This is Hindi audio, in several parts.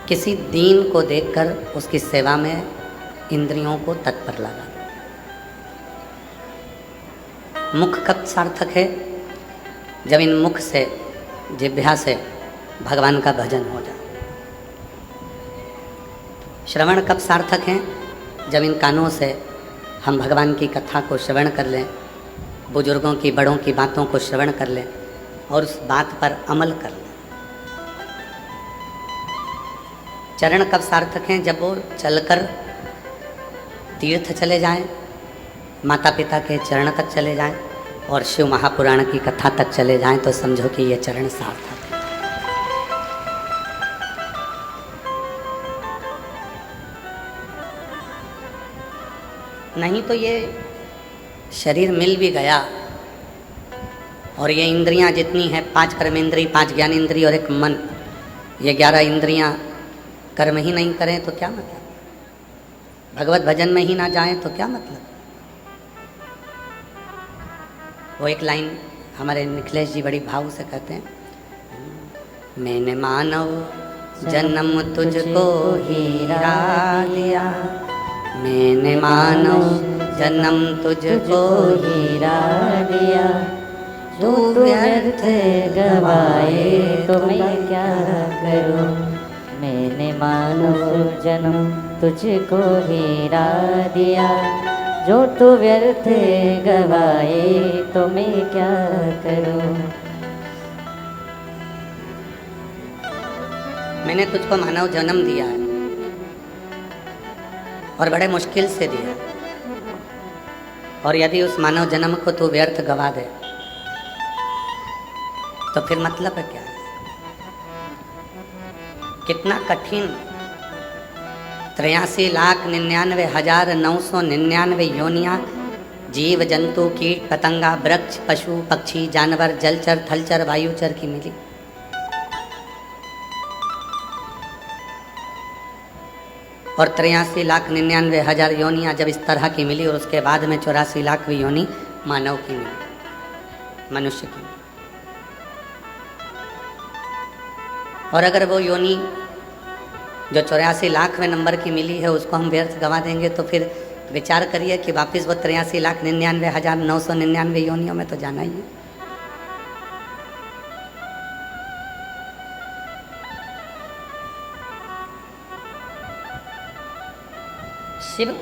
किसी दीन को देखकर उसकी सेवा में इंद्रियों को तत्पर लगा। मुख कब सार्थक है? जब इन मुख से, जिह्वा से भगवान का भजन हो जाए। श्रवण कब सार्थक है? जब इन कानों से हम भगवान की कथा को श्रवण कर लें, बुजुर्गों की, बड़ों की बातों को श्रवण कर लें और उस बात पर अमल कर लें। चरण कब सार्थक हैं? जब वो चलकर तीर्थ चले जाएं, माता पिता के चरण तक चले जाएं और शिव महापुराण की कथा तक चले जाएं, तो समझो कि ये चरण सार्थक है। नहीं तो ये शरीर मिल भी गया और ये इंद्रियां जितनी हैं, 5 कर्मेंद्रिय, 5 ज्ञानेंद्रिय और 1 मन, ये 11 इंद्रियां कर्म ही नहीं करें तो क्या मतलब? भगवत भजन में ही ना जाएं तो क्या मतलब? वो एक लाइन हमारे निखिलेश जी बड़ी भाव से कहते हैं, मैंने मानव जन्म तुझको हीरा दिया, मैंने मानव जन्म तुझको हीरा दिया, तू व्यर्थ गवाए तो मैं क्या करूं। मैंने मानव जन्म तुझको हीरा दिया, जो तू व्यर्थ गवाए तो मैं क्या करूं। मैंने तुझको मानव जन्म दिया है और बड़े मुश्किल से दिया, और यदि उस मानव जन्म को तू व्यर्थ गवा दे तो फिर मतलब क्या है? कितना कठिन 83,99,999 योनियां, जीव जंतु कीट पतंगा वृक्ष पशु पक्षी जानवर जलचर थलचर वायुचर की मिली। और 83,99,000 योनियां जब इस तरह की मिली और उसके बाद में 84 लाखवीं योनि मानव की मिली, मनुष्य की। और अगर वो योनि जो 84 लाखवें नंबर की मिली है उसको हम व्यर्थ गवा देंगे तो फिर विचार करिए कि वापस वो 83,99,999 योनियों में तो जाना ही है। शिव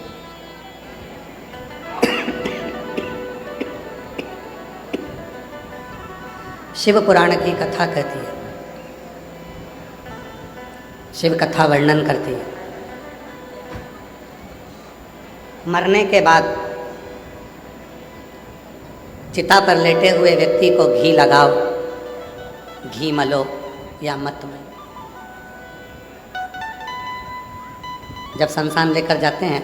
शिव पुराण की कथा कहती है, शिव कथा वर्णन करती है, मरने के बाद चिता पर लेटे हुए व्यक्ति को घी लगाओ, घी मलो या मत मलो। जब शमशान लेकर जाते हैं,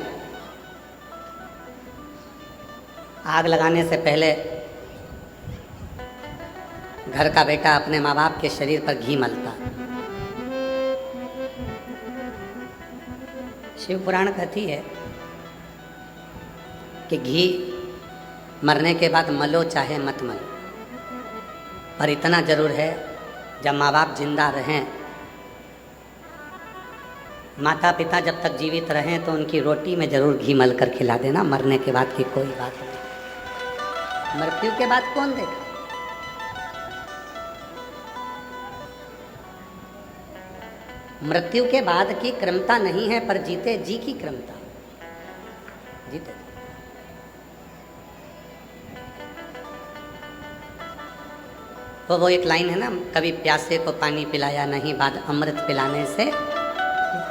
आग लगाने से पहले घर का बेटा अपने माँ बाप के शरीर पर घी मलता। शिव पुराण कहती है कि घी मरने के बाद मलो चाहे मत मलो, पर इतना जरूर है जब माँ बाप जिंदा रहें, माता पिता जब तक जीवित रहें तो उनकी रोटी में जरूर घी मल कर खिला देना। मरने के बाद की कोई बात नहीं, मृत्यु के बाद कौन देखा? मृत्यु के बाद की क्रमता नहीं है, पर जीते जी की क्रमता। जीते तो वो एक लाइन है ना, कभी प्यासे को पानी पिलाया नहीं, बाद अमृत पिलाने से,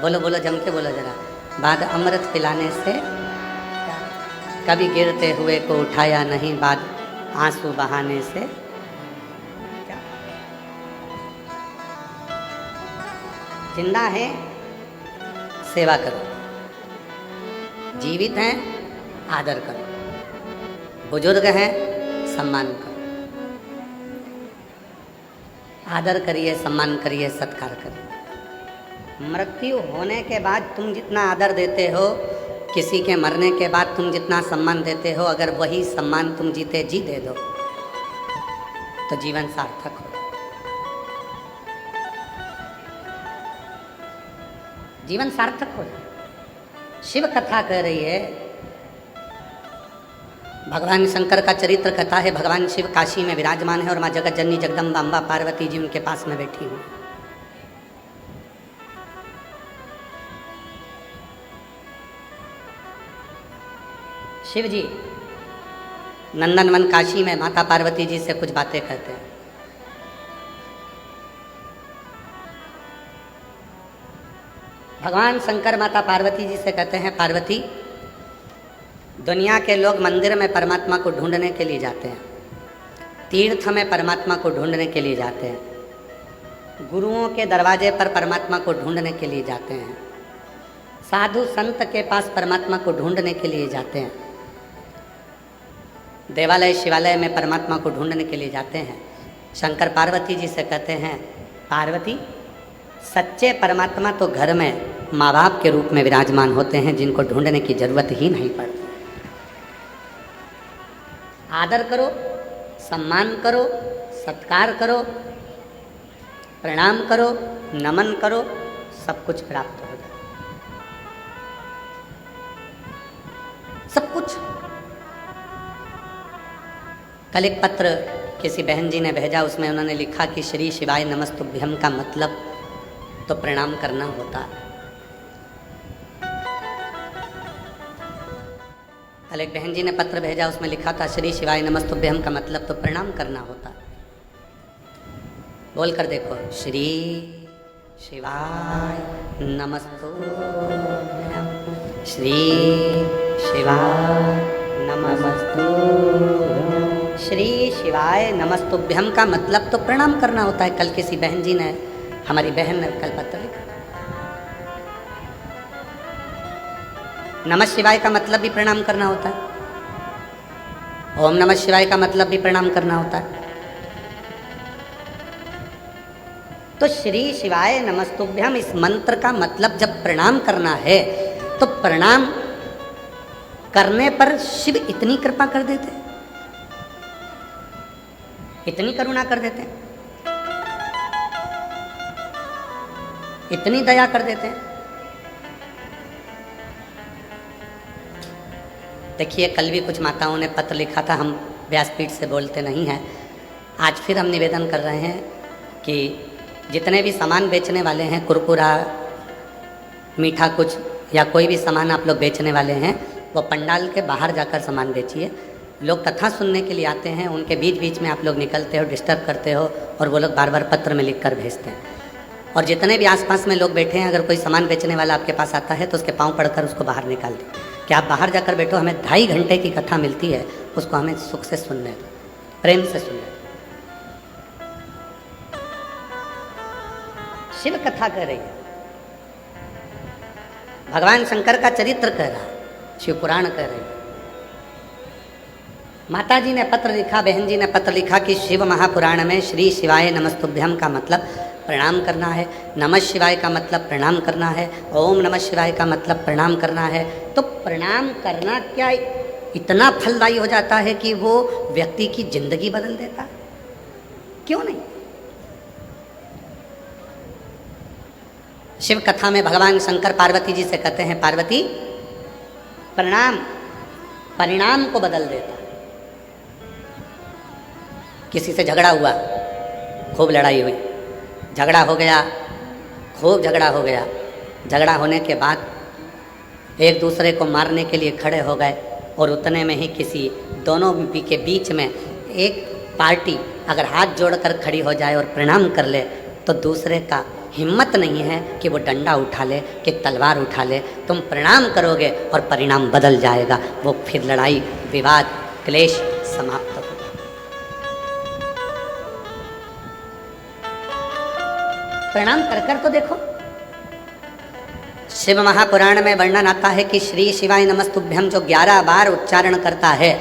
बोलो बोलो जम के बोलो जरा, बाद अमृत पिलाने से, कभी गिरते हुए को उठाया नहीं, बाद आंसू बहाने से। जिंदा है सेवा करो, जीवित हैं आदर करो, बुजुर्ग हैं सम्मान करो, आदर करिए, सम्मान करिए, सत्कार करिए। मृत्यु होने के बाद तुम जितना आदर देते हो, किसी के मरने के बाद तुम जितना सम्मान देते हो, अगर वही सम्मान तुम जीते जी दे दो तो जीवन सार्थक हो। जीवन सार्थक हो जाए। शिव कथा कह रही है, भगवान शंकर का चरित्र कथा है। भगवान शिव काशी में विराजमान है और माँ जगत जननी जगदम्बा अम्बा पार्वती जी उनके पास में बैठी हुई। शिव जी नंदनवन काशी में माता पार्वती जी से कुछ बातें कहते हैं। भगवान शंकर माता पार्वती जी से कहते हैं, पार्वती, दुनिया के लोग मंदिर में परमात्मा को ढूंढने के लिए जाते हैं, तीर्थ में परमात्मा को ढूंढने के लिए जाते हैं, गुरुओं के दरवाजे पर परमात्मा को ढूंढने के लिए जाते हैं, साधु संत के पास परमात्मा को ढूंढने के लिए जाते हैं, देवालय शिवालय में परमात्मा को ढूंढने के लिए जाते हैं। शंकर पार्वती जी से कहते हैं, पार्वती, सच्चे परमात्मा तो घर में माँ बाप के रूप में विराजमान होते हैं, जिनको ढूंढने की जरूरत ही नहीं पड़ती। आदर करो, सम्मान करो, सत्कार करो, प्रणाम करो, नमन करो, सब कुछ प्राप्त हो जाए। सब कुछ। कल एक पत्र किसी बहन जी ने भेजा, उसमें उन्होंने लिखा कि श्री शिवाय नमस्तुभ्यम का मतलब तो प्रणाम करना होता है। कल एक बहन जी ने पत्र भेजा, उसमें लिखा था श्री शिवाय नमस्तुभ्यम का मतलब तो प्रणाम करना होता। बोल कर देखो, श्री शिवाय नमस्तुभ्यम, श्री शिवाय नमस्तुभ्यम। श्री शिवाय नमस्तुभ्यम का मतलब तो प्रणाम करना होता है। कल किसी बहन जी ने, हमारी बहन ने कल पत्र लिखा। नमः शिवाय का मतलब भी प्रणाम करना होता है। ओम नमः शिवाय का मतलब भी प्रणाम करना होता है। तो श्री शिवाय नमस्तुभ्यम इस मंत्र का मतलब जब प्रणाम करना है, तो प्रणाम करने पर शिव इतनी कृपा कर देते, इतनी करुणा कर देते, इतनी दया कर देते हैं। देखिए, कल भी कुछ माताओं ने पत्र लिखा था, हम व्यासपीठ से बोलते नहीं हैं। आज फिर हम निवेदन कर रहे हैं कि जितने भी सामान बेचने वाले हैं, कुरकुरा, मीठा कुछ या कोई भी सामान आप लोग बेचने वाले हैं, वो पंडाल के बाहर जाकर सामान बेचिए। लोग कथा सुनने के लिए आते हैं, उनके बीच बीच में आप लोग निकलते हो, डिस्टर्ब करते हो, और वो लोग बार बार पत्र में लिख कर भेजते हैं। और जितने भी आसपास में लोग बैठे हैं, अगर कोई सामान बेचने वाला आपके पास आता है तो उसके पाँव पड़कर उसको बाहर निकाल दें कि आप बाहर जाकर बैठो, हमें 2.5 घंटे की कथा मिलती है, उसको हमें सुख से सुनने दो, प्रेम से सुनने दो। शिव कथा कह रही है, भगवान शंकर का चरित्र कह रहा है, शिव पुराण कह रही है। माता जी ने पत्र लिखा, बहन जी ने पत्र लिखा कि शिव महापुराण में श्री शिवाय नमस्तुभ्यम का मतलब प्रणाम करना है, नमः शिवाय का मतलब प्रणाम करना है, ओम नमः शिवाय का मतलब प्रणाम करना है। तो प्रणाम करना क्या इतना फलदायी हो जाता है कि वो व्यक्ति की जिंदगी बदल देता? क्यों नहीं? शिव कथा में भगवान शंकर पार्वती जी से कहते हैं, पार्वती, प्रणाम परिणाम को बदल देता। किसी से झगड़ा हुआ, खूब लड़ाई हुई, झगड़ा हो गया, खूब झगड़ा हो गया। झगड़ा होने के बाद एक दूसरे को मारने के लिए खड़े हो गए, और उतने में ही किसी दोनों के बीच में एक पार्टी अगर हाथ जोड़कर खड़ी हो जाए और प्रणाम कर ले, तो दूसरे का हिम्मत नहीं है कि वो डंडा उठा ले, कि तलवार उठा ले। तुम प्रणाम करोगे और परिणाम बदल जाएगा, वो फिर लड़ाई, विवाद, क्लेश समाप्त हो। प्रणाम कर कर तो देखो। शिव महापुराण में वर्णन आता है कि श्री शिवाय नमस्तुभ्यम जो 11 बार उच्चारण करता है,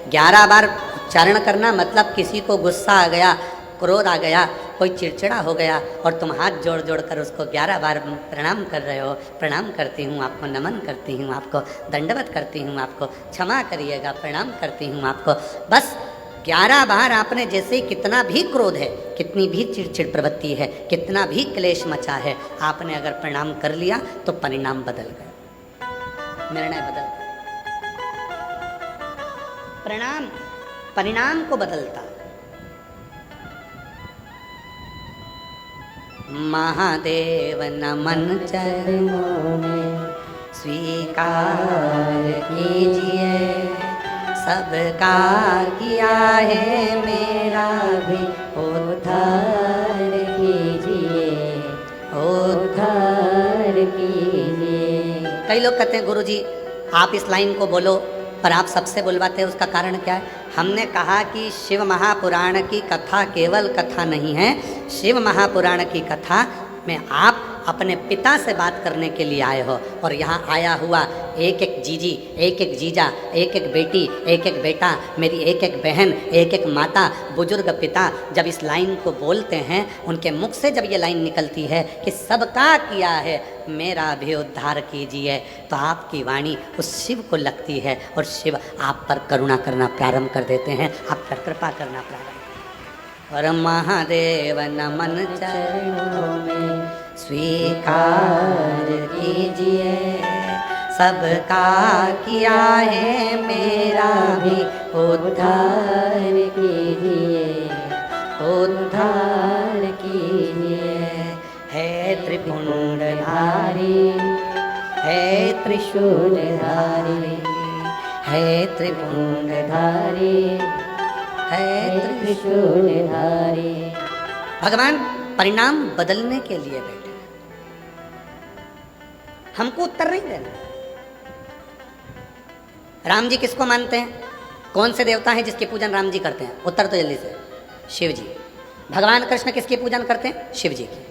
11 बार उच्चारण करना मतलब किसी को गुस्सा आ गया, क्रोध आ गया, कोई चिड़चिड़ा हो गया, और तुम हाथ जोड़ जोड़ कर उसको 11 बार प्रणाम कर रहे हो, प्रणाम करती हूँ आपको, नमन करती हूँ आपको, दंडवत करती हूँ आपको, क्षमा करिएगा, प्रणाम करती हूँ आपको। बस 11 बार आपने जैसे ही कितना भी क्रोध है, कितनी भी चिड़चिड़ प्रवृत्ति है, कितना भी क्लेश मचा है, आपने अगर प्रणाम कर लिया तो परिणाम बदल गया, निर्णय बदल गया। प्रणाम परिणाम को बदलता। महादेव नमन चरणों में स्वीकार कीजिए, सबका किया है मेरा भी उद्धार कीजिए, उद्धार कीजिए। कई लोग कहते हैं गुरुजी आप इस लाइन को बोलो, पर आप सबसे बुलवाते हैं, उसका कारण क्या है? हमने कहा कि शिव महापुराण की कथा केवल कथा नहीं है, शिव महापुराण की कथा में आप अपने पिता से बात करने के लिए आए हो, और यहाँ आया हुआ एक एक जीजी, एक एक जीजा, एक एक बेटी, एक एक बेटा, मेरी एक एक बहन, एक एक माता, बुजुर्ग पिता जब इस लाइन को बोलते हैं, उनके मुख से जब ये लाइन निकलती है कि सबका किया है मेरा भी उद्धार कीजिए, तो आपकी वाणी उस शिव को लगती है और शिव आप पर करुणा करना प्रारंभ कर देते हैं, आप पर कृपा करना प्रारंभ। और महादेव नमन चरणों में स्वीकार कीजिए, सबका किया है मेरा भी उद्धार कीजिए, उद्धार कीजिए। है त्रिपुंडधारी, है त्रिशूलधारी, है त्रिपुंडधारी, है त्रिशूलधारी। भगवान परिणाम बदलने के लिए बैठे, हमको उत्तर नहीं देना। राम जी किसको मानते हैं? कौन से देवता हैं जिसकी पूजन राम जी करते हैं? उत्तर तो जल्दी से, शिव जी। भगवान कृष्ण किसकी पूजन करते हैं? शिव जी की।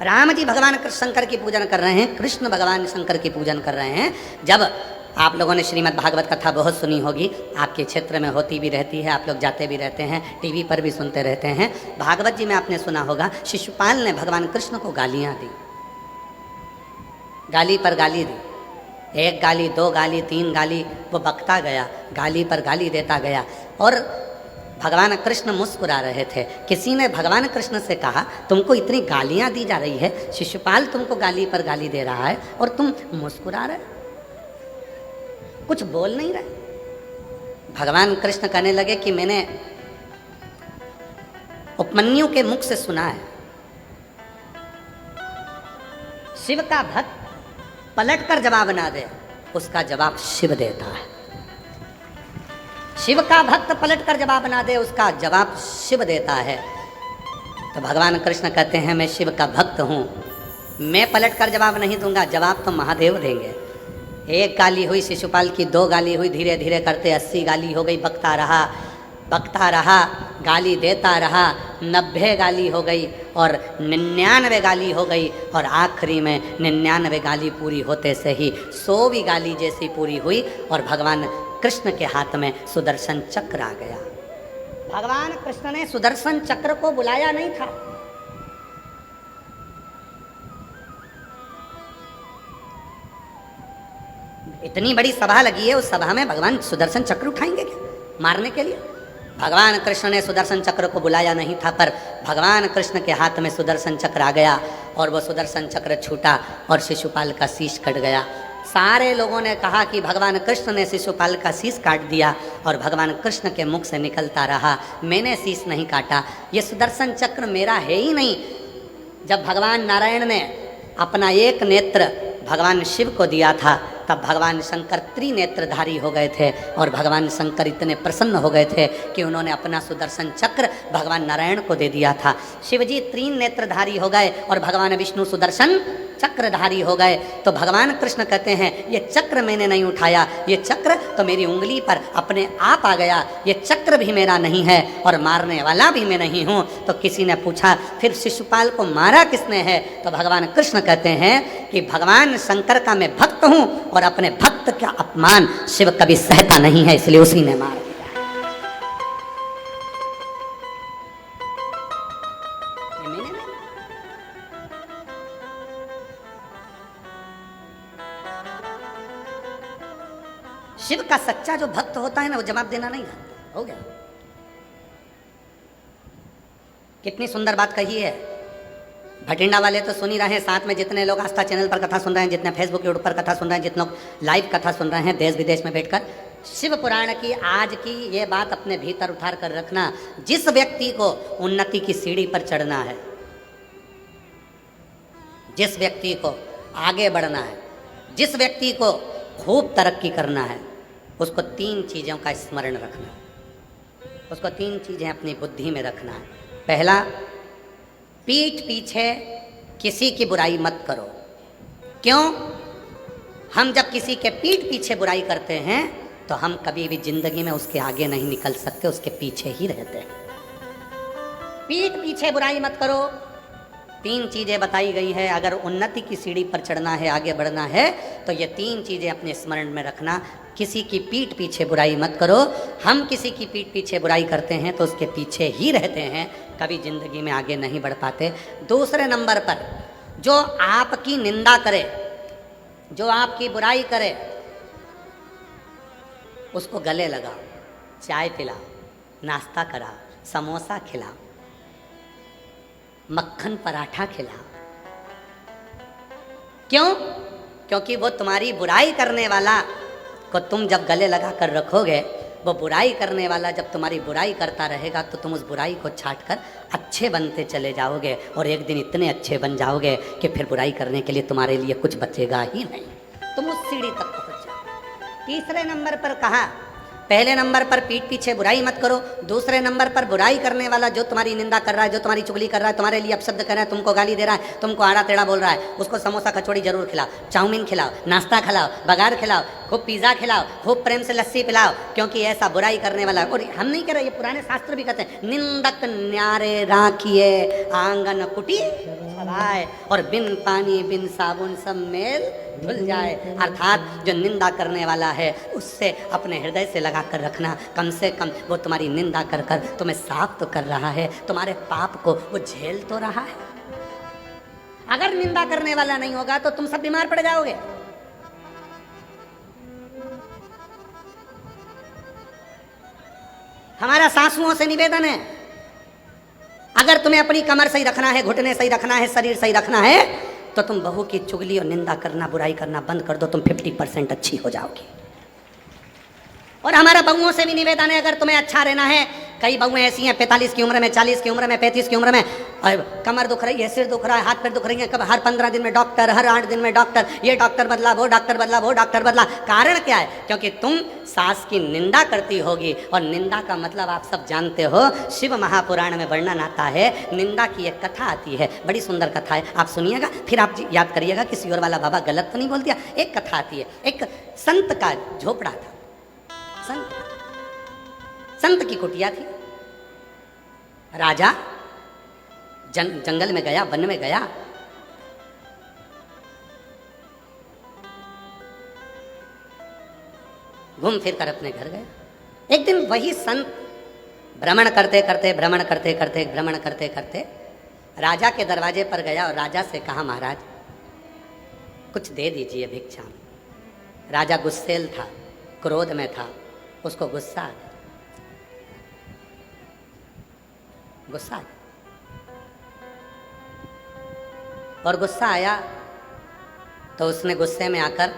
राम जी भगवान शंकर की पूजन कर रहे हैं, कृष्ण भगवान शंकर की पूजन कर रहे हैं। जब आप लोगों ने श्रीमद् भागवत कथा बहुत सुनी होगी, आपके क्षेत्र में होती भी रहती है, आप लोग जाते भी रहते हैं, टीवी पर भी सुनते रहते हैं। भागवत जी में आपने सुना होगा शिशुपाल ने भगवान कृष्ण को गालियां दी, गाली पर गाली दी, एक गाली, दो गाली, तीन गाली, वो बकता गया, गाली पर गाली देता गया। और भगवान कृष्ण मुस्कुरा रहे थे। किसी ने भगवान कृष्ण से कहा तुमको इतनी गालियां दी जा रही है, शिशुपाल तुमको गाली पर गाली दे रहा है और तुम मुस्कुरा रहे, कुछ बोल नहीं रहे। भगवान कृष्ण कहने लगे कि मैंने उपमन्यु के मुख से सुना है, शिव का भक्त पलट कर जवाब ना दे, उसका जवाब शिव देता है। शिव का भक्त पलट कर जवाब ना दे, उसका जवाब शिव देता है। तो भगवान कृष्ण कहते हैं मैं शिव का भक्त हूं, मैं पलट कर जवाब नहीं दूंगा, जवाब तो महादेव देंगे। एक गाली हुई शिशुपाल की, दो गाली हुई, धीरे धीरे करते 80 गाली हो गई, बकता रहा, बकता रहा, गाली देता रहा, 90 गाली हो गई और 99 गाली हो गई, और आखिरी में 99 गाली पूरी होते से ही 100वीं गाली जैसी पूरी हुई और भगवान कृष्ण के हाथ में सुदर्शन चक्र आ गया। भगवान कृष्ण ने सुदर्शन चक्र को बुलाया नहीं था, इतनी बड़ी सभा लगी है, उस सभा में भगवान सुदर्शन चक्र उठाएंगे क्या मारने के लिए? भगवान कृष्ण ने सुदर्शन चक्र को बुलाया नहीं था, पर भगवान कृष्ण के हाथ में सुदर्शन चक्र आ गया और वो सुदर्शन चक्र छूटा और शिशुपाल का शीश कट गया। सारे लोगों ने कहा कि भगवान कृष्ण ने शिशुपाल का शीश काट दिया, और भगवान कृष्ण के मुख से निकलता रहा मैंने शीश नहीं काटा, ये सुदर्शन चक्र मेरा है ही नहीं। जब भगवान नारायण ने अपना एक नेत्र भगवान शिव को दिया था, तब भगवान शंकर त्रिनेत्रधारी हो गए थे और भगवान शंकर इतने प्रसन्न हो गए थे कि उन्होंने अपना सुदर्शन चक्र भगवान नारायण को दे दिया था। शिवजी तीन नेत्रधारी हो गए और भगवान विष्णु सुदर्शन चक्रधारी हो गए। तो भगवान कृष्ण कहते हैं ये चक्र मैंने नहीं उठाया, ये चक्र तो मेरी उंगली पर अपने आप आ गया, ये चक्र भी मेरा नहीं है और मारने वाला भी मैं नहीं हूँ। तो किसी ने पूछा फिर शिशुपाल को मारा किसने है? तो भगवान कृष्ण कहते हैं कि भगवान शंकर का मैं भक्त हूँ और अपने भक्त का अपमान शिव कभी सहता नहीं है, इसलिए उसी ने मार दिया। शिव का सच्चा जो भक्त होता है ना, वो जवाब देना नहीं जानता। हो गया। कितनी सुंदर बात कही है। भटिंडा वाले तो सुन ही रहे हैं, साथ में जितने लोग आस्था चैनल पर कथा सुन रहे हैं, जितने फेसबुक यूट्यूब पर कथा सुन रहे हैं, जितने लोग लाइव कथा सुन रहे हैं देश विदेश में बैठकर, शिव पुराण की आज की ये बात अपने भीतर उतार कर रखना। जिस व्यक्ति को उन्नति की सीढ़ी पर चढ़ना है, जिस व्यक्ति को आगे बढ़ना है, जिस व्यक्ति को खूब तरक्की करना है, उसको 3 चीज़ों का स्मरण रखना है। उसको 3 चीज़ें अपनी बुद्धि में रखना है। पहला, पीठ पीछे किसी की बुराई मत करो। क्यों? हम जब किसी के पीठ पीछे बुराई करते हैं तो हम कभी भी जिंदगी में उसके आगे नहीं निकल सकते, उसके पीछे ही रहते हैं। पीठ पीछे बुराई मत करो। 3 चीजें बताई गई है। अगर उन्नति की सीढ़ी पर चढ़ना है, आगे बढ़ना है, तो ये 3 चीजें अपने स्मरण में रखना। किसी की पीठ पीछे बुराई मत करो। हम किसी की पीठ पीछे बुराई करते हैं तो उसके पीछे ही रहते हैं, कभी जिंदगी में आगे नहीं बढ़ पाते। दूसरे नंबर पर, जो आपकी निंदा करे, जो आपकी बुराई करे, उसको गले लगाओ, चाय पिलाओ, नाश्ता कराओ, समोसा खिलाओ, मक्खन पराठा खिलाओ। क्यों? क्योंकि वो तुम्हारी बुराई करने वाला को तुम जब गले लगा कर रखोगे, वो बुराई करने वाला जब तुम्हारी बुराई करता रहेगा तो तुम उस बुराई को छाट कर अच्छे बनते चले जाओगे, और एक दिन इतने अच्छे बन जाओगे कि फिर बुराई करने के लिए तुम्हारे लिए कुछ बचेगा ही नहीं, तुम उस सीढ़ी तक पहुंच जाओ। तीसरे नंबर पर कहा, पहले नंबर पर पीठ पीछे बुराई मत करो, दूसरे नंबर पर बुराई करने वाला जो तुम्हारी निंदा कर रहा है, जो तुम्हारी चुगली कर रहा है, तुम्हारे लिए अपशब्द कर रहा है, तुमको गाली दे रहा है, तुमको आड़ा टेढ़ा बोल रहा है, उसको समोसा कचौड़ी जरूर खिलाओ, चाउमीन खिलाओ, नाश्ता खिलाओ, बघार खिलाओ, खूब पिज़्ज़ा खिलाओ, खूब प्रेम से लस्सी पिलाओ, क्योंकि ऐसा बुराई करने वाला। और हम नहीं कह रहे, ये पुराने शास्त्र भी कहते हैं, निंदक न्यारे राखिए आंगन कुटी छवाए, और बिन पानी बिन साबुन सब मेल धुल जाए। अर्थात जो निंदा करने वाला है उससे अपने हृदय से लगा कर रखना। कम से कम वो तुम्हारी निंदा कर कर तुम्हें साफ तो कर रहा है, तुम्हारे पाप को वो झेल तो रहा है। अगर निंदा करने वाला नहीं होगा तो तुम सब बीमार पड़ जाओगे। हमारा सासुओं से निवेदन है, अगर तुम्हें अपनी कमर सही रखना है, घुटने सही रखना है, शरीर सही रखना है, तो तुम बहू की चुगली और निंदा करना, बुराई करना बंद कर दो, तुम 50% अच्छी हो जाओगी। और हमारा बहुओं से भी निवेदन है, अगर तुम्हें अच्छा रहना है, कई बहुएं ऐसी हैं 45 की उम्र में, 40 की उम्र में, 35 की उम्र में, कमर दुख रही है, सिर दुख रहा है, हाथ पैर दुख रही है, कब हर 15 दिन में डॉक्टर, हर 8 दिन में डॉक्टर, ये डॉक्टर बदला, वो डॉक्टर बदला, वो डॉक्टर बदला। कारण क्या है? क्योंकि तुम सास की निंदा करती होगी, और निंदा का मतलब आप सब जानते हो। शिव महापुराण में वर्णन आता है, निंदा की एक कथा आती है, बड़ी सुंदर कथा है, आप सुनिएगा, फिर आप याद करिएगा किसी और वाला बाबा गलत तो नहीं बोल दिया। एक कथा आती है, एक संत का झोपड़ा था, संत की कुटिया थी। राजा जंगल में गया, वन में गया, घूम फिर कर अपने घर गया। एक दिन वही संत भ्रमण करते करते राजा के दरवाजे पर गया और राजा से कहा, महाराज कुछ दे दीजिए भिक्षा में। राजा गुस्सेल था, क्रोध में था, उसको गुस्सा आ गया। और गुस्सा आया तो उसने गुस्से में आकर,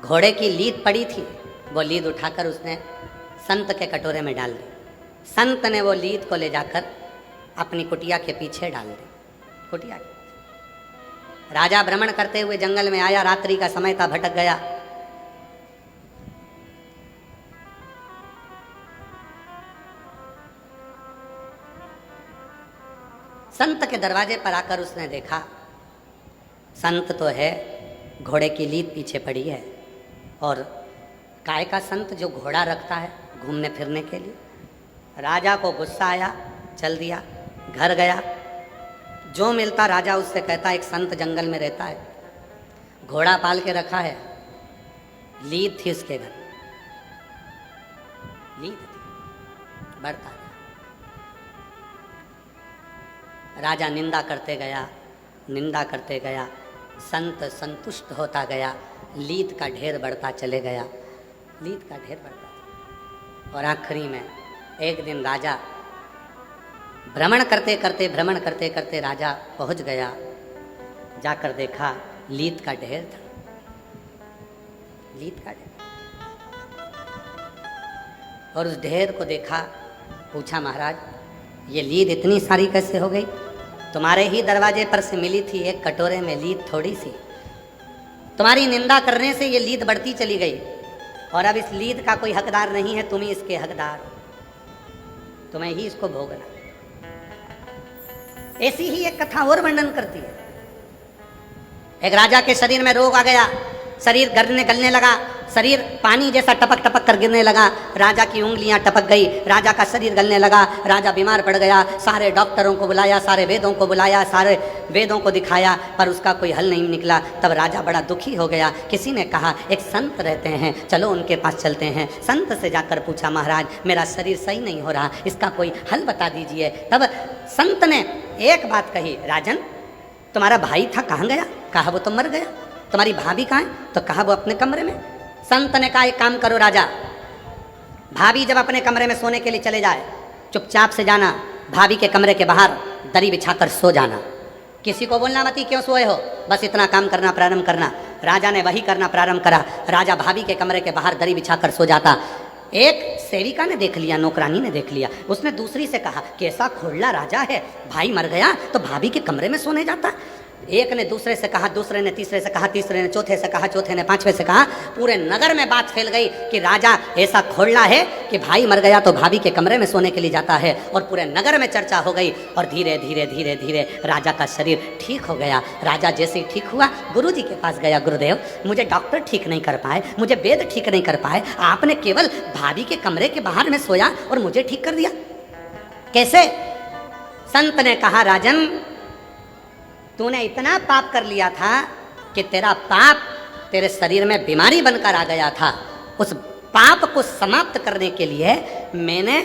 घोड़े की लीद पड़ी थी, वो लीद उठाकर उसने संत के कटोरे में डाल दी। संत ने वो लीद को ले जाकर अपनी कुटिया के पीछे डाल दी। कुटिया के राजा भ्रमण करते हुए जंगल में आया, रात्रि का समय था, भटक गया। संत के दरवाजे पर आकर उसने देखा, संत तो है, घोड़े की लीद पीछे पड़ी है, और काय का संत जो घोड़ा रखता है घूमने फिरने के लिए। राजा को गुस्सा आया, चल दिया, घर गया। जो मिलता राजा उससे कहता, एक संत जंगल में रहता है, घोड़ा पाल के रखा है, लीद थी उसके घर, लीद थी, बढ़ता। राजा निंदा करते गया, संत संतुष्ट होता गया, लीद का ढेर बढ़ता चले गया। लीद का ढेर पड़ता था। और आखिरी में एक दिन राजा भ्रमण करते करते राजा पहुंच गया, जाकर देखा लीद का ढेर था, लीद का ढेर। और उस ढेर को देखा, पूछा महाराज ये लीद इतनी सारी कैसे हो गई? तुम्हारे ही दरवाजे पर से मिली थी एक कटोरे में लीद थोड़ी सी, तुम्हारी निंदा करने से ये लीद बढ़ती चली गई और अब इस लीद का कोई हकदार नहीं है, तुम ही इसके हकदार, तुम्हें ही इसको भोगना। ऐसी ही एक कथा और वर्णन करती है। एक राजा के शरीर में रोग आ गया, शरीर गलने लगा, शरीर पानी जैसा टपक टपक कर गिरने लगा, राजा की उंगलियां टपक गई, राजा का शरीर गलने लगा, राजा बीमार पड़ गया। सारे डॉक्टरों को बुलाया, सारे वेदों को बुलाया, सारे वेदों को दिखाया, पर उसका कोई हल नहीं निकला। तब राजा बड़ा दुखी हो गया। किसी ने कहा एक संत रहते हैं, चलो उनके पास चलते हैं। संत से जाकर पूछा महाराज मेरा शरीर सही नहीं हो रहा, इसका कोई हल बता दीजिए। तब संत ने एक बात कही, राजन तुम्हारा भाई था कहाँ गया? कहा वो तो मर गया। तुम्हारी भाभी कहाँ है? तो कहा वो अपने कमरे में। संत ने कहा एक काम करो राजा, भाभी जब अपने कमरे में सोने के लिए चले जाए, चुपचाप से जाना, भाभी के कमरे के बाहर दरी बिछाकर सो जाना, किसी को बोलना मत क्यों सोए हो, बस इतना काम करना प्रारंभ करना। राजा ने वही करना प्रारंभ करा। राजा भाभी के कमरे के बाहर दरी बिछाकर सो जाता। एक सेविका ने देख लिया, नौकरानी ने देख लिया, उसने दूसरी से कहा कैसा खोड़ला राजा है, भाई मर गया तो भाभी के कमरे में सोने जाता। एक ने दूसरे से कहा, दूसरे ने तीसरे से कहा, तीसरे ने चौथे से कहा, चौथे ने पांचवे से कहा। पूरे नगर में बात फैल गई कि राजा ऐसा खोड़ला है कि भाई मर गया तो भाभी के कमरे में सोने के लिए जाता है। और पूरे नगर में चर्चा हो गई और धीरे धीरे धीरे धीरे राजा का शरीर ठीक हो गया। राजा जैसे ही ठीक हुआ गुरु जी के पास गया, गुरुदेव मुझे डॉक्टर ठीक नहीं कर पाए, मुझे वेद ठीक नहीं कर पाए, आपने केवल भाभी के कमरे के बाहर में सोया और मुझे ठीक कर दिया, कैसे? संत ने कहा राजन तूने इतना पाप कर लिया था कि तेरा पाप तेरे शरीर में बीमारी बनकर आ गया था। उस पाप को समाप्त करने के लिए मैंने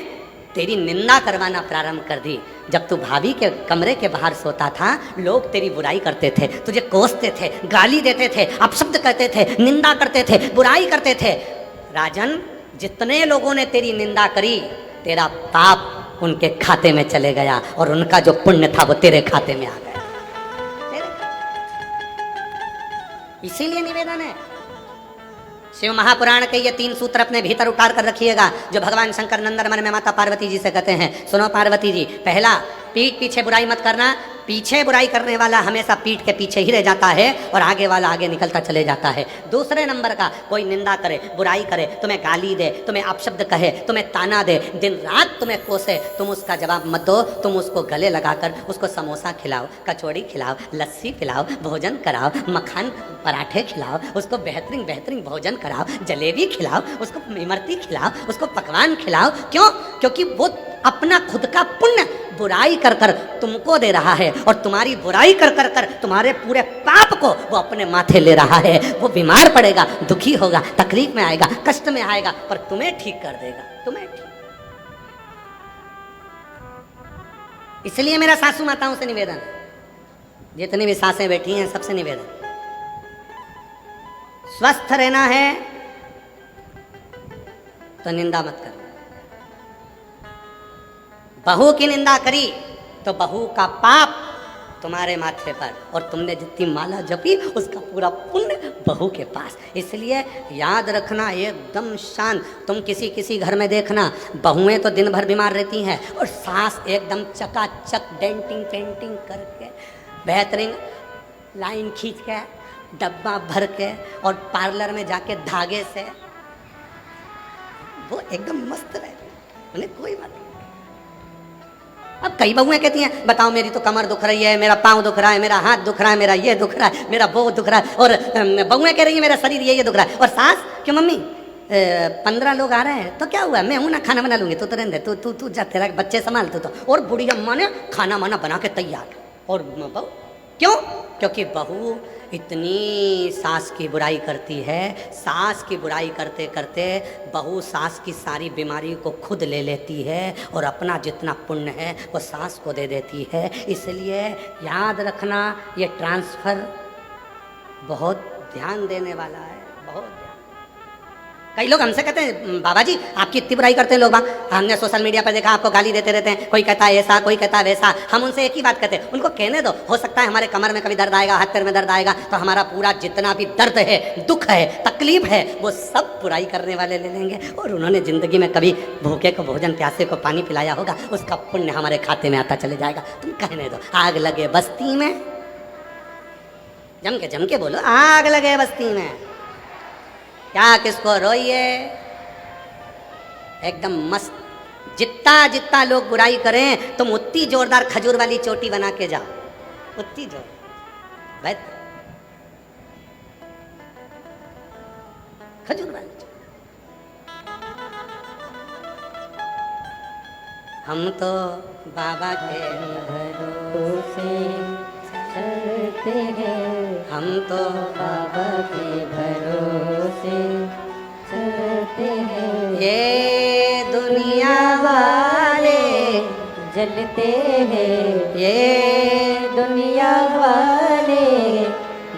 तेरी निंदा करवाना प्रारंभ कर दी। जब तू भाभी के कमरे के बाहर सोता था लोग तेरी बुराई करते थे, तुझे कोसते थे, गाली देते थे, अपशब्द कहते थे, निंदा करते थे, बुराई करते थे। राजन जितने लोगों ने तेरी निंदा करी तेरा पाप उनके खाते में चले गया और उनका जो पुण्य था वो तेरे खाते में आ गया। इसीलिए निवेदन है, शिव महापुराण के ये 3 सूत्र अपने भीतर उतार कर रखिएगा, जो भगवान शंकर नंदनवन में माता पार्वती जी से कहते हैं। सुनो पार्वती जी, पहला पीठ पीछे बुराई मत करना। पीछे बुराई करने वाला हमेशा पीठ के पीछे ही रह जाता है और आगे वाला आगे निकलता चले जाता है। दूसरे नंबर का, कोई निंदा करे, बुराई करे, तुम्हें गाली दे, तुम्हें अपशब्द कहे, तुम्हें ताना दे, दिन रात तुम्हें कोसे, तुम उसका जवाब मत दो, तुम उसको गले लगाकर उसको समोसा खिलाओ, कचौड़ी खिलाओ, लस्सी पिलाओ, भोजन कराओ, मक्खन पराठे खिलाओ, उसको बेहतरीन बेहतरीन भोजन कराओ, जलेबी खिलाओ, उसको इमरती खिलाओ, उसको पकवान खिलाओ। क्यों? क्योंकि वो अपना खुद का पुण्य बुराई कर कर तुमको दे रहा है और तुम्हारी बुराई कर कर कर तुम्हारे पूरे पाप को वो अपने माथे ले रहा है। वो बीमार पड़ेगा, दुखी होगा, तकलीफ में आएगा, कष्ट में आएगा, पर तुम्हें ठीक कर देगा, तुम्हें ठीक। इसलिए मेरा सासू माताओं से निवेदन, जितनी भी सासें बैठी हैं सबसे निवेदन, स्वस्थ रहना है तो निंदा मत कर। बहू की निंदा करी तो बहू का पाप तुम्हारे माथे पर और तुमने जितनी माला जपी उसका पूरा पुण्य बहू के पास। इसलिए याद रखना एकदम शांत। तुम किसी घर में देखना बहुएं तो दिन भर बीमार रहती हैं और सास एकदम चकाचक डेंटिंग पेंटिंग करके बेहतरीन लाइन खींच के डब्बा भर के और पार्लर में जाके धागे से वो एकदम मस्त रहती, उन्हें कोई बात नहीं। अब कई बहुएं कहती हैं बताओ मेरी तो कमर दुख रही है, मेरा पाँव दुख रहा है, मेरा हाथ दुख रहा है, मेरा ये दुख रहा है, मेरा वो दुख रहा है, और बहुएं कह रही है मेरा शरीर ये दुख रहा है। और सास क्यों मम्मी 15 लोग आ रहे हैं तो क्या हुआ, मैं हूं ना, खाना बना लूंगी, तू तो रहने दे, तू जा, तेरा बच्चे संभाल तू तो। और बुढ़ी अम्मा ने खाना वाना बना के तैयार, और बहू क्यों? क्योंकि बहू इतनी सास की बुराई करती है, सास की बुराई करते करते बहू सास की सारी बीमारी को खुद ले लेती है और अपना जितना पुण्य है वो सास को दे देती है। इसलिए याद रखना ये ट्रांसफ़र बहुत ध्यान देने वाला है, बहुत ध्यान। कई लोग हमसे कहते हैं बाबा जी आपकी इतनी बुराई करते हैं लोग बाग, हमने सोशल मीडिया पर देखा आपको गाली देते रहते हैं, कोई कहता है ऐसा कोई कहता है वैसा। हम उनसे एक ही बात कहते हैं, उनको कहने दो, हो सकता है हमारे कमर में कभी दर्द आएगा, हाथ पैर में दर्द आएगा, तो हमारा पूरा जितना भी दर्द है, दुख है, तकलीफ है, वो सब बुराई करने वाले ले लेंगे। और उन्होंने जिंदगी में कभी भूखे को भोजन, प्यासे को पानी पिलाया होगा, उसका पुण्य हमारे खाते में आता चले जाएगा। तुम कहने दो। आग लगे बस्ती में, जम के बोलो, आग लगे बस्ती में, क्या किसको रोइए, एकदम मस्त। जितना लोग बुराई करें तुम उतनी जोरदार खजूर वाली चोटी बना के जाओ, उतनी जोर भाई, खजूर वाली चोटी। हम तो बाबा के भरोसे चलते हैं, हम तो बाबा के भरोसे चलते हैं। ये दुनिया वाले जलते हैं, ये दुनिया वाले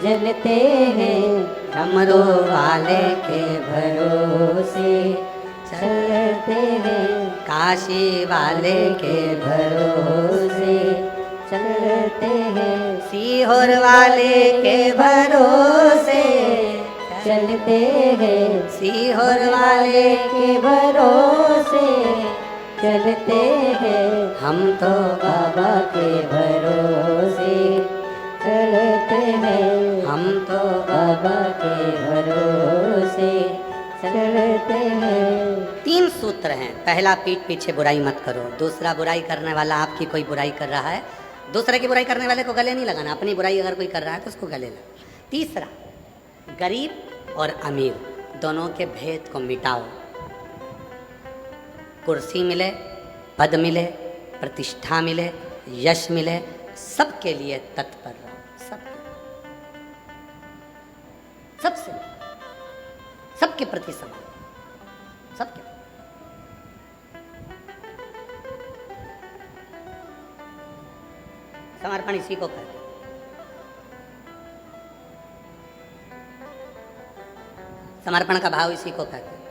जलते हैं, डमरू वाले के भरोसे चलते हैं, काशी वाले के भरोसे चलते हैं, सीहोर वाले के भरोसे चलते हैं, सीहोर वाले के भरोसे चलते हैं। हम तो बाबा के भरोसे चलते हैं, हम तो बाबा के भरोसे चलते हैं। 3 सूत्र हैं। पहला, पीठ पीछे बुराई मत करो। दूसरा, बुराई करने वाला आपकी कोई बुराई कर रहा है, दूसरे की बुराई करने वाले को गले नहीं लगाना, अपनी बुराई अगर कोई कर रहा है तो उसको गले लगा। तीसरा, गरीब और अमीर दोनों के भेद को मिटाओ। कुर्सी मिले, पद मिले, प्रतिष्ठा मिले, यश मिले, सबके लिए तत्पर रहो, सबसे, सबके प्रति समान, सबके। समर्पण इसी को कहते हैं। समर्पण का भाव इसी को कहते हैं।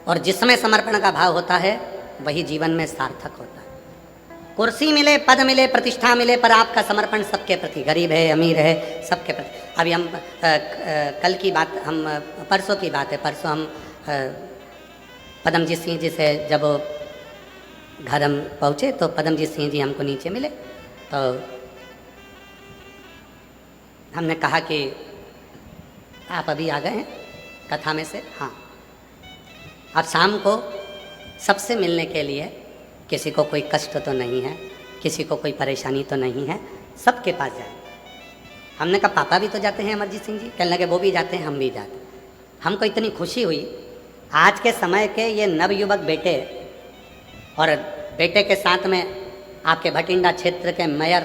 और जिसमें समर्पण का भाव होता है वही जीवन में सार्थक होता है। कुर्सी मिले, पद मिले, प्रतिष्ठा मिले, पर आपका समर्पण सबके प्रति, गरीब है, अमीर है, सबके प्रति। अभी हम कल की बात, हम परसों की बात है, परसों हम पदमजीत सिंह जी से जब घर हम पहुँचे तो पदमजीत सिंह जी हमको नीचे मिले, तो हमने कहा कि आप अभी आ गए हैं कथा में से? हाँ। आप शाम को सबसे मिलने के लिए, किसी को कोई कष्ट तो नहीं है, किसी को कोई परेशानी तो नहीं है, सबके पास जाए। हमने कहा पापा भी तो जाते हैं अमरजीत सिंह जी? कहने लगे वो भी जाते हैं, हम भी जाते हैं। हमको इतनी खुशी हुई, आज के समय के ये नवयुवक बेटे, और बेटे के साथ में आपके भटिंडा क्षेत्र के मेयर,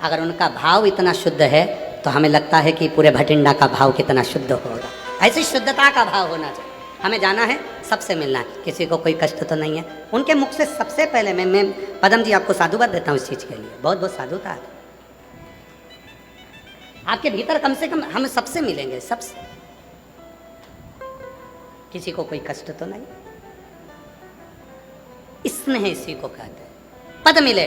अगर उनका भाव इतना शुद्ध है तो हमें लगता है कि पूरे भटिंडा का भाव कितना शुद्ध होगा। ऐसी शुद्धता का भाव होना चाहिए। हमें जाना है, सबसे मिलना है, किसी को कोई कष्ट तो नहीं है। उनके मुख से सबसे पहले मैं पदम जी आपको साधुवाद देता हूँ इस चीज़ के लिए, बहुत बहुत साधुता है आपके भीतर। कम से कम हम सबसे मिलेंगे, सबसे, किसी को कोई कष्ट तो नहीं। स्नेह इसी को कहते हैं। पद मिले,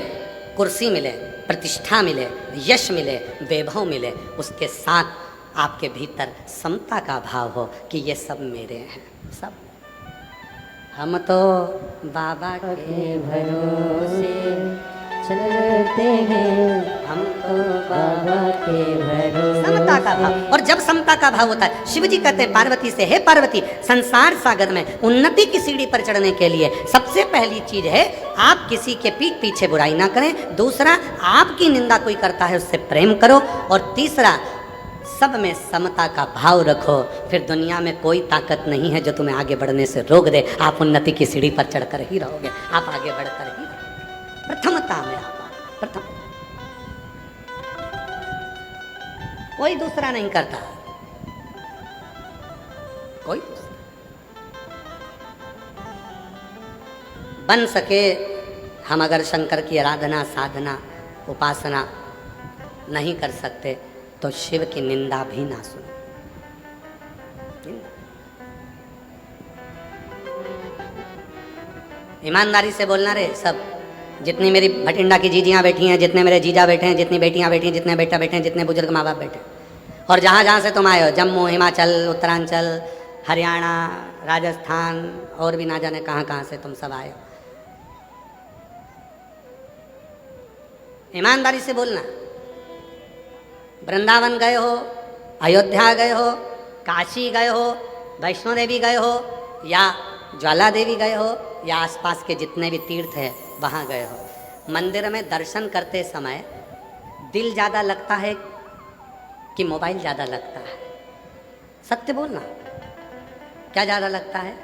कुर्सी मिले, प्रतिष्ठा मिले, यश मिले, वैभव मिले, उसके साथ आपके भीतर समता का भाव हो कि ये सब मेरे हैं, सब। हम तो बाबा के भरोसे चलते हैं, हम तो बाबा के भरोसे। समता का भाव। और जब समता का भाव होता है, शिव जी कहते हैं पार्वती से, हे पार्वती, संसार सागर में उन्नति की सीढ़ी पर चढ़ने के लिए सबसे पहली चीज है आप किसी के पीठ पीछे बुराई ना करें। दूसरा, आपकी निंदा कोई करता है उससे प्रेम करो। और तीसरा, सब में समता का भाव रखो। फिर दुनिया में कोई ताकत नहीं है जो तुम्हें आगे बढ़ने से रोक दे। आप उन्नति की सीढ़ी पर चढ़कर ही रहोगे, आप आगे बढ़कर ही रहोगे। प्रथमता में आप प्रथम, कोई दूसरा नहीं करता, कोई दूसरा। बन सके हम अगर शंकर की आराधना, साधना, उपासना नहीं कर सकते तो शिव की निंदा भी ना सुनो। ईमानदारी से बोलना रे सब, जितनी मेरी भटिंडा की जीजियाँ बैठी हैं, जितने मेरे जीजा बैठे हैं, जितनी बेटियाँ बैठी हैं, जितने बेटा बैठे हैं, जितने बुजुर्ग माँ बाप बैठे हैं, और जहाँ जहाँ से तुम आए हो, जम्मू, हिमाचल, उत्तरांचल, हरियाणा, राजस्थान और भी ना जाने कहाँ कहाँ से तुम सब आए हो, ईमानदारी से बोलना। वृंदावन गए हो, अयोध्या गए हो, काशी गए हो, वैष्णो देवी गए हो, या ज्वाला देवी गए हो, या आसपास के जितने भी तीर्थ है वहाँ गए हो, मंदिर में दर्शन करते समय दिल ज़्यादा लगता है कि मोबाइल ज़्यादा लगता है? सत्य बोलना, क्या ज़्यादा लगता है?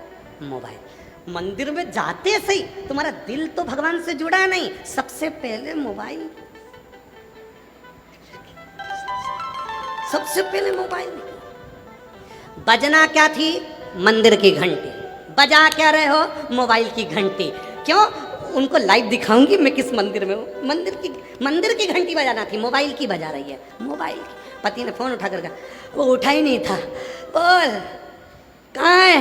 मोबाइल। मंदिर में जाते सही तुम्हारा दिल तो भगवान से जुड़ा नहीं, सबसे पहले मोबाइल, सबसे पहले मोबाइल। बजना क्या थी? मंदिर की घंटी। बजा क्या रहे हो? मोबाइल की घंटी। क्यों? उनको लाइव दिखाऊंगी मैं किस मंदिर में हूँ। मंदिर की घंटी बजाना थी, मोबाइल की बजा रही है। मोबाइल की। पति ने फोन उठा कर कहा, वो उठा ही नहीं था। बोल कहाँ है?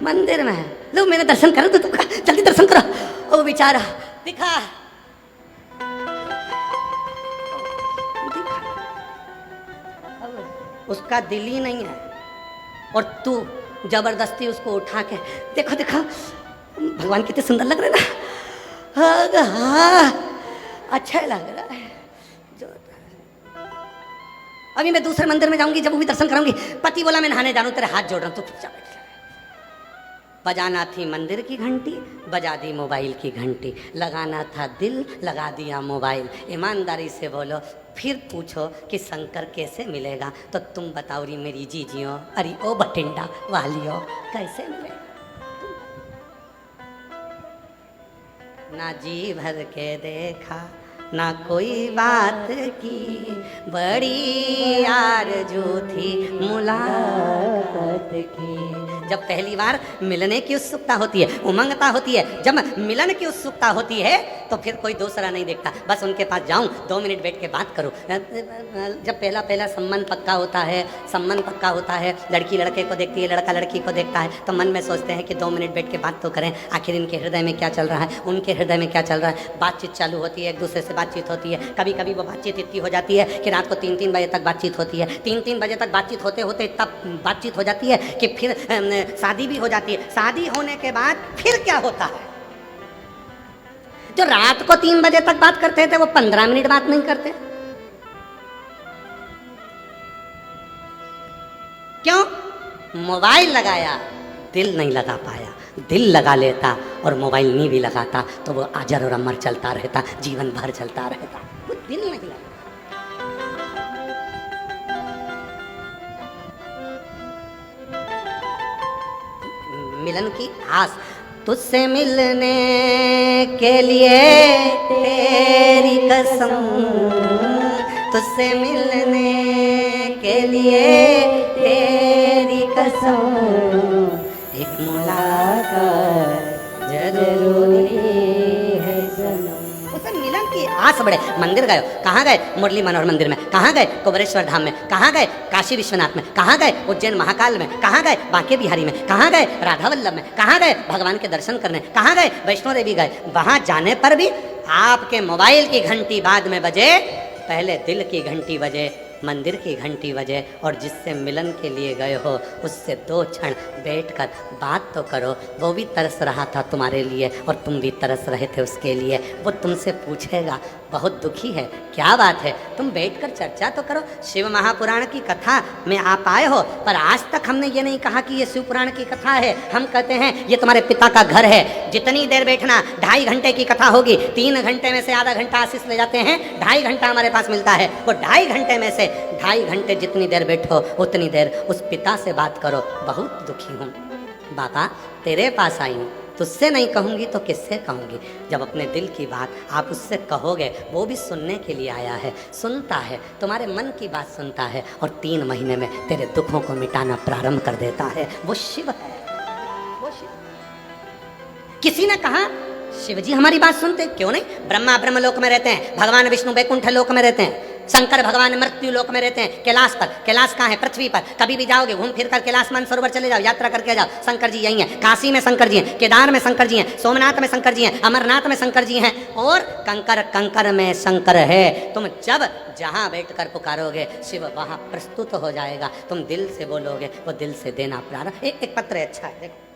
मंदिर में है। लो मैंने दर्शन करो तो तुम जल्दी दर्शन करो। ओ बेचारा दिखा, उसका दिल ही नहीं है, और तू जबरदस्ती उसको उठा के देखो देखो भगवान कितने सुंदर लग रहे ना। हाँ अच्छा लग रहा है। अभी मैं दूसरे मंदिर में जाऊंगी, जब वो भी दर्शन कराऊंगी। पति बोला मैं नहाने जा रहा हूं, तेरे हाथ जोड़ रहा हूं, तू चुपचाप बैठ। बजाना थी मंदिर की घंटी, बजा दी मोबाइल की घंटी। लगाना था दिल, लगा दिया मोबाइल। ईमानदारी से बोलो, फिर पूछो कि शंकर कैसे मिलेगा, तो तुम बताओ री मेरी जीजियों, अरे ओ बटिंडा वालियों, कैसे मिलेगा? ना जी भर के देखा, ना कोई बात की, बड़ी आरज़ू थी मुलाकात की। जब पहली बार मिलने की उत्सुकता होती है, उमंगता होती है, जब मिलन की उत्सुकता होती है, तो फिर कोई दूसरा नहीं देखता, बस उनके पास जाऊं, 2 मिनट बैठ के बात करूं। जब पहला संबंध पक्का होता है, लड़की लड़के को देखती है, लड़का लड़की को देखता है, तो मन में सोचते हैं कि 2 मिनट बैठ के बात तो करें, आखिर इनके हृदय में क्या चल रहा है, उनके हृदय में क्या चल रहा है। बातचीत चालू होती है, एक दूसरे से बातचीत होती है। कभी कभी वो बातचीत इतनी हो जाती है कि रात को 3-3 बजे तक बातचीत होती है। 3-3 बजे तक बातचीत होते होते तब बातचीत हो जाती है कि फिर शादी भी हो जाती है। शादी होने के बाद फिर क्या होता है? जो रात को 3 बजे तक बात करते थे, वो 15 मिनट बात नहीं करते। क्यों? मोबाइल लगाया, दिल नहीं लगा पाया। दिल लगा लेता और मोबाइल नहीं भी लगाता तो वो अजर और अमर चलता रहता, जीवन भर चलता रहता। वो दिल नहीं लगा। मिलन की आस, तुझसे मिलने के लिए तेरी कसम, तुझसे मिलने के लिए तेरी कसम, एक मुलाकात जरूरी है सनम। उसे मिलन की आस बढ़े। मंदिर गए, कहाँ गए? मुरली मनोहर मंदिर में। कहाँ गए? कुबरेश्वर धाम में। कहाँ गए? काशी विश्वनाथ में। कहाँ गए? उज्जैन महाकाल में। कहाँ गए? बांके बिहारी में। कहाँ गए? राधा वल्लभ में। कहाँ गए? भगवान के दर्शन करने। कहाँ गए? वैष्णो देवी गए। वहाँ जाने पर भी आपके मोबाइल की घंटी बाद में बजे, पहले दिल की घंटी बजे, मंदिर की घंटी बजे, और जिससे मिलन के लिए गए हो उससे 2 क्षण बैठकर बात तो करो। वो भी तरस रहा था तुम्हारे लिए और तुम भी तरस रहे थे उसके लिए। वो तुमसे पूछेगा, बहुत दुखी है, क्या बात है? तुम बैठकर चर्चा तो करो। शिव महापुराण की कथा में आप आए हो, पर आज तक हमने ये नहीं कहा कि ये शिव पुराण की कथा है। हम कहते हैं ये तुम्हारे पिता का घर है। जितनी देर बैठना, 2.5 घंटे की कथा होगी, 3 घंटे में से आधा घंटा आशीष ले जाते हैं, 2.5 घंटा हमारे पास मिलता है। वो 2.5 घंटे में से 2.5 घंटे जितनी देर बैठो उतनी देर उस पिता से बात करो। बहुत दुखी हूँ बाबा, तेरे पास आई हूँ, तुझसे नहीं कहूँगी तो किससे कहूँगी? जब अपने दिल की बात आप उससे कहोगे, वो भी सुनने के लिए आया है, सुनता है, तुम्हारे मन की बात सुनता है, और 3 महीने में तेरे दुखों को मिटाना प्रारंभ कर देता है। वो शिव है, वो शिव। किसी ने कहा शिव जी हमारी बात सुनते क्यों नहीं? ब्रह्मा ब्रह्मलोक में रहते हैं, भगवान विष्णु वैकुंठ लोक में रहते हैं। शंकर भगवान मृत्यु लोक में रहते हैं, कैलाश पर। कैलाश कहाँ है? पृथ्वी पर। कभी भी जाओगे घूम फिर कर कैलाश मानसरोवर चले जाओ, यात्रा करके जाओ, शंकर जी यही हैं। काशी में शंकर जी हैं, केदार में शंकर जी हैं, सोमनाथ में शंकर जी हैं, अमरनाथ में शंकर जी हैं, और कंकर कंकर में शंकर है। तुम जब जहाँ बैठकर पुकारोगे शिव वहाँ प्रस्तुत हो जाएगा। तुम दिल से बोलोगे, वो दिल से देना प्रारंभ। एक पत्र है, अच्छा है, देखो।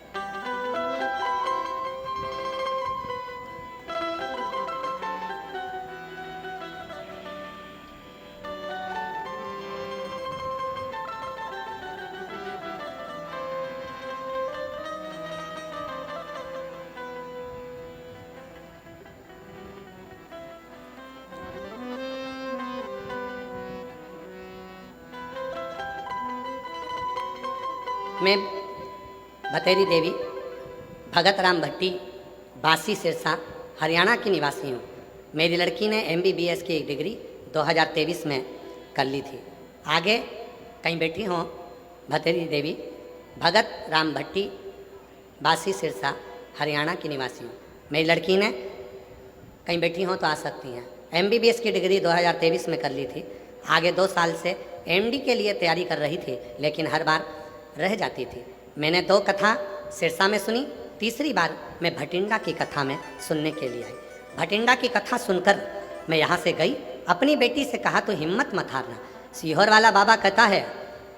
मैं भतेरी देवी भगत राम भट्टी, बासी सिरसा, हरियाणा की निवासी हूँ। मेरी लड़की ने MBBS की एक डिग्री 2023 में कर ली थी। आगे कहीं बैठी हों, भतेरी देवी भगत राम भट्टी, बासी सिरसा, हरियाणा की निवासी हूँ। मेरी लड़की ने कहीं बैठी हों तो आ सकती हैं। MBBS की डिग्री 2023 में कर ली थी। आगे 2 साल से MD के लिए तैयारी कर रही थी, लेकिन हर बार रह जाती थी। मैंने 2 कथा सिरसा में सुनी, तीसरी बार मैं भटिंडा की कथा में सुनने के लिए आई। भटिंडा की कथा सुनकर मैं यहाँ से गई, अपनी बेटी से कहा तो हिम्मत मत हारना, सीहोर वाला बाबा कहता है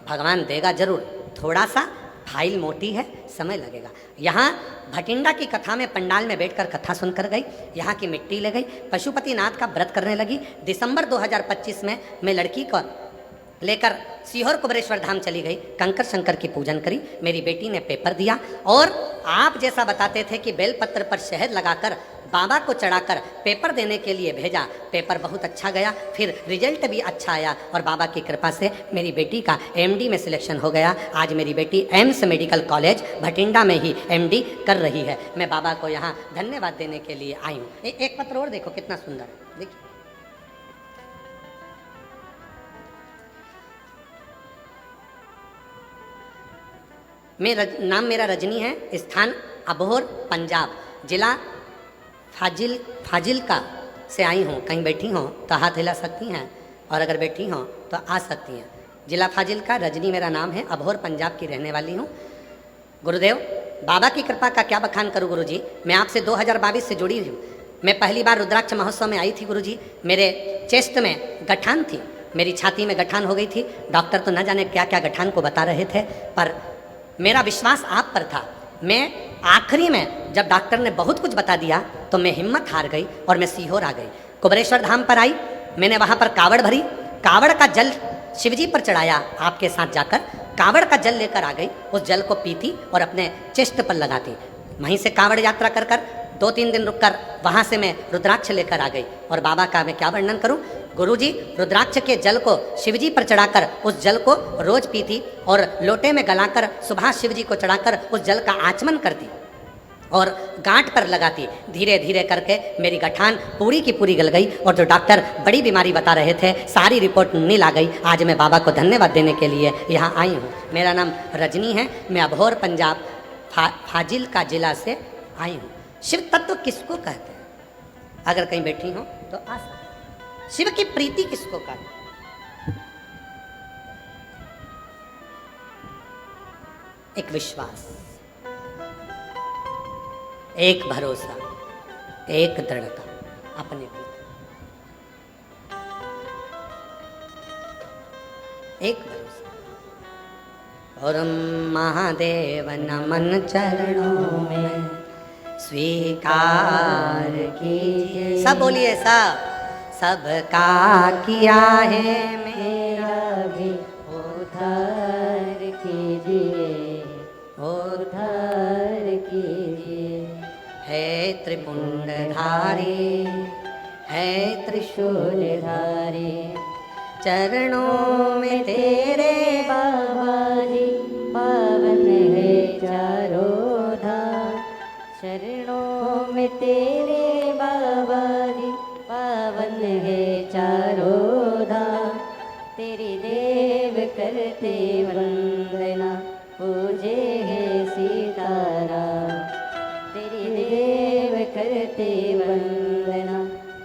भगवान देगा जरूर, थोड़ा सा फाइल मोटी है, समय लगेगा। यहाँ भटिंडा की कथा में पंडाल में बैठकर कथा सुनकर गई, यहाँ की मिट्टी ले गई, पशुपतिनाथ का व्रत करने लगी। दिसंबर 2025 में मैं लड़की को लेकर सीहोर कुबरेश्वर धाम चली गई, कंकर शंकर की पूजन करी। मेरी बेटी ने पेपर दिया, और आप जैसा बताते थे कि बेलपत्र पर शहद लगाकर बाबा को चढ़ाकर पेपर देने के लिए भेजा, पेपर बहुत अच्छा गया, फिर रिजल्ट भी अच्छा आया, और बाबा की कृपा से मेरी बेटी का MD में सिलेक्शन हो गया। आज मेरी बेटी एम्स मेडिकल कॉलेज भटिंडा में ही MD कर रही है। मैं बाबा को यहाँ धन्यवाद देने के लिए आई हूँ। एक पत्र और देखो कितना सुंदर है, देखिए। नाम मेरा रजनी है, स्थान अबोहर पंजाब, जिला फाजिलका से आई हूँ। कहीं बैठी हों तो हाथ हिला सकती हैं, और अगर बैठी हों तो आ सकती हैं। जिला फाजिलका, रजनी मेरा नाम है, अबोहर पंजाब की रहने वाली हूँ। गुरुदेव, बाबा की कृपा का क्या बखान करूँ गुरुजी। मैं आपसे 2022 से जुड़ी हूँ। मैं पहली बार रुद्राक्ष महोत्सव में आई थी गुरुजी। मेरे चेस्ट में गठान थी, मेरी छाती में गठान हो गई थी। डॉक्टर तो न जाने क्या क्या गठान को बता रहे थे, पर मेरा विश्वास आप पर था। मैं आखिरी में जब डॉक्टर ने बहुत कुछ बता दिया तो मैं हिम्मत हार गई और मैं सीहोर आ गई। कुबरेश्वर धाम पर आई, मैंने वहाँ पर कावड़ भरी, कावड़ का जल शिवजी पर चढ़ाया। आपके साथ जाकर कावड़ का जल लेकर आ गई, उस जल को पीती और अपने चेस्ट पर लगाती। वहीं से कावड़ यात्रा कर 2-3 दिन रुककर वहाँ से मैं रुद्राक्ष लेकर आ गई। और बाबा का मैं क्या वर्णन करूँ गुरुजी, रुद्राक्ष के जल को शिवजी पर चढ़ाकर उस जल को रोज पीती, और लोटे में गलाकर सुबह शिवजी को चढ़ाकर उस जल का आचमन करती और गांठ पर लगाती। धीरे धीरे करके मेरी गठान पूरी की पूरी गल गई, और जो डॉक्टर बड़ी बीमारी बता रहे थे सारी रिपोर्ट नील आ गई। आज मैं बाबा को धन्यवाद देने के लिए यहाँ आई हूँ। मेरा नाम रजनी है, मैं अबोहर पंजाब फाजिलका जिला से आई हूँ। शिव तत्व किसको कहते हैं? अगर कहीं बैठी हो तो आ सकते। शिव की प्रीति किसको कहते हैं? एक विश्वास, एक भरोसा, एक दृढ़ता अपने भीतर, एक भरोसा। और महादेव नमन चरणों में स्वीकार कीजिए। सब बोलिए, सबका किया है मेरा भी उद्धार कीजिए, उद्धार कीजिए। है त्रिपुंडधारी, है त्रिशूलधारी, चरणों में तेरे बाबा जी पावन है चारों धाम। चरणों में तेरे बाबा जी पावन है चारों धाम। तेरी देव करते वंदना, पूजे है सीताराम। तेरी देव करते वंदना,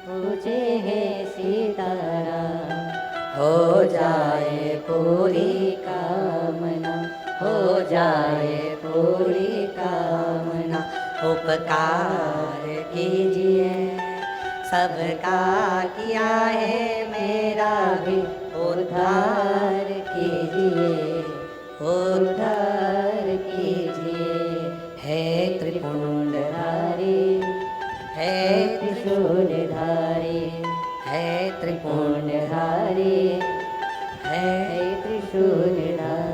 पूजे है सीताराम। हो जाए पूरी कामना, हो जाए पूरी कामना। उपकार कीजिए सबका किया है मेरा भी उद्धार कीजिए, उद्धार कीजिए। है त्रिपुंडधारी, है त्रिशूलधारी, है त्रिपुंड त्रिपुंडधारी, है त्रिशूलधारी।